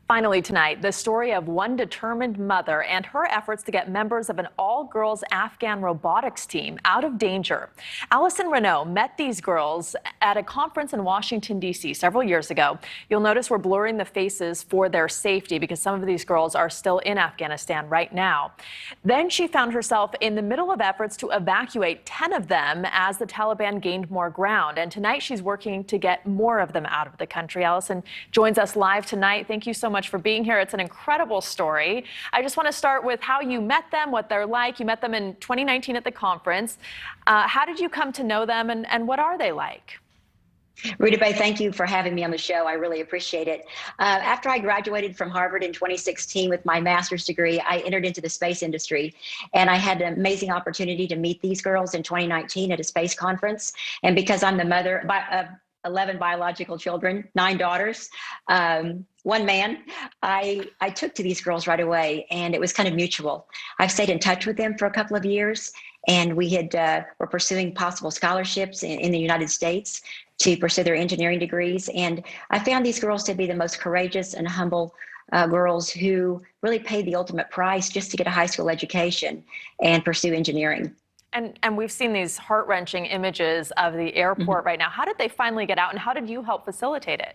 Finally tonight, the story of one determined mother and her efforts to get members of an all-girls Afghan robotics team out of danger. Allison Renault met these girls at a conference in Washington, D.C. several years ago. You'll notice we're blurring the faces for their safety because some of these girls are still in Afghanistan right now. Then she found herself in the middle of efforts to evacuate 10 of them as the Taliban gained more ground. And tonight she's working to get more of them out of the country. Allison joins us live tonight. Thank you so much for being here. It's an incredible story. I just want to start with how you met them, what they're like. You met them in 2019 at the conference. How did you come to know them, and what are they like? Rita Bay, thank you for having me on the show. I really appreciate it. After I graduated from Harvard in 2016 with my master's degree, I entered into the space industry, and I had an amazing opportunity to meet these girls in 2019 at a space conference. And because I'm the mother of 11 biological children, 9 daughters, 1 man, I took to these girls right away, and it was kind of mutual. I've stayed in touch with them for a couple of years, and we were pursuing possible scholarships in the United States to pursue their engineering degrees. And I found these girls to be the most courageous and humble girls who really paid the ultimate price just to get a high school education and pursue engineering. And we've seen these heart-wrenching images of the airport right now. How did they finally get out, and how did you help facilitate it?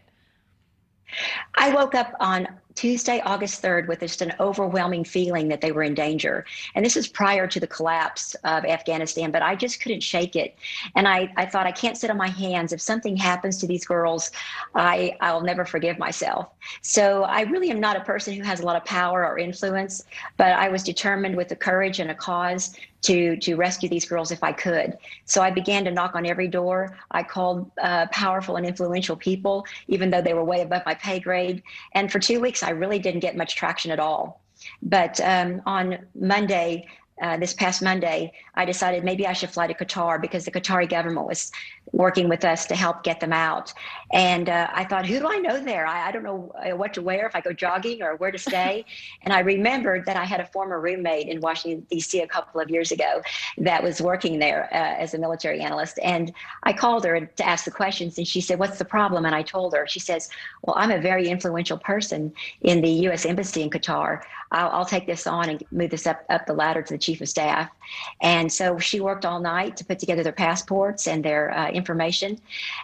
I woke up on Tuesday, August 3rd, with just an overwhelming feeling that they were in danger. And this is prior to the collapse of Afghanistan, but I just couldn't shake it. And I thought, I can't sit on my hands. If something happens to these girls, I'll never forgive myself. So I really am not a person who has a lot of power or influence, but I was determined with the courage and a cause to rescue these girls if I could. So I began to knock on every door. I called powerful and influential people, even though they were way above my pay grade. And for 2 weeks, I really didn't get much traction at all. But on Monday, this past Monday, I decided maybe I should fly to Qatar because the Qatari government was working with us to help get them out. And I thought, who do I know there? I don't know what to wear if I go jogging or where to stay. And I remembered that I had a former roommate in Washington, D.C. a couple of years ago that was working there as a military analyst. And I called her to ask the questions, and she said, what's the problem? And I told her. She says, well, I'm a very influential person in the U.S. Embassy in Qatar. I'll take this on and move this up the ladder to the chief of staff. And so she worked all night to put together their passports and their information.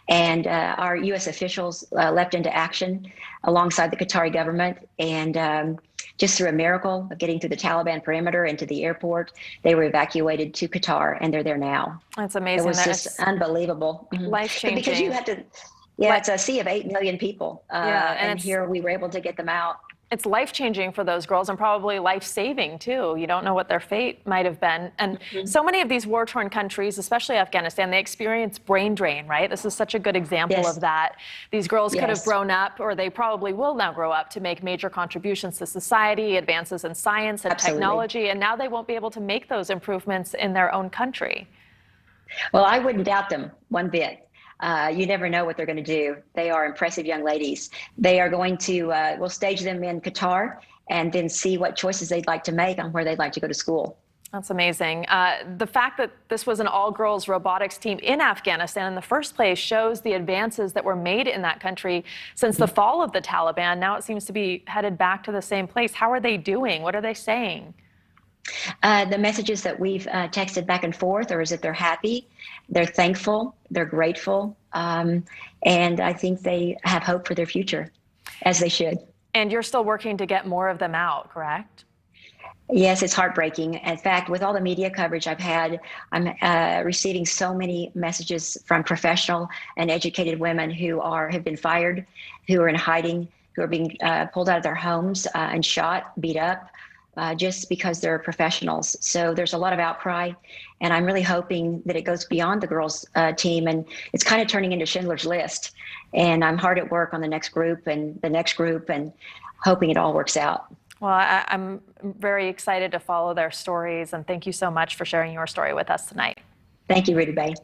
And our U.S. officials leapt into action alongside the Qatari government. And just through a miracle of getting through the Taliban perimeter into the airport, they were evacuated to Qatar, and they're there now. That's amazing. It was just unbelievable. Life-changing. Because you have to, it's a sea of 8 million people. And here we were able to get them out. It's life-changing for those girls, and probably life-saving too. You don't know what their fate might have been. And so many of these war-torn countries, especially Afghanistan, they experience brain drain, right? This is such a good example of that. These girls could have grown up, or they probably will now grow up, to make major contributions to society, advances in science and technology, and now they won't be able to make those improvements in their own country. Well, I wouldn't doubt them one bit. You never know what they're going to do. They are impressive young ladies. They are going to, we'll stage them in Qatar and then see what choices they'd like to make on where they'd like to go to school. That's amazing. The fact that this was an all-girls robotics team in Afghanistan in the first place shows the advances that were made in that country since the fall of the Taliban. Now it seems to be headed back to the same place. How are they doing? What are they saying? The messages that we've texted back and forth are that they're happy, they're thankful, they're grateful, and I think they have hope for their future, as they should. And you're still working to get more of them out, correct? Yes, it's heartbreaking. In fact, with all the media coverage I've had, I'm receiving so many messages from professional and educated women who have been fired, who are in hiding, who are being pulled out of their homes and shot, beat up. Just because they're professionals. So there's a lot of outcry, and I'm really hoping that it goes beyond the girls team, and it's kind of turning into Schindler's List. And I'm hard at work on the next group and the next group, and hoping it all works out. Well, I'm very excited to follow their stories, and thank you so much for sharing your story with us tonight. Thank you, Rita Bay.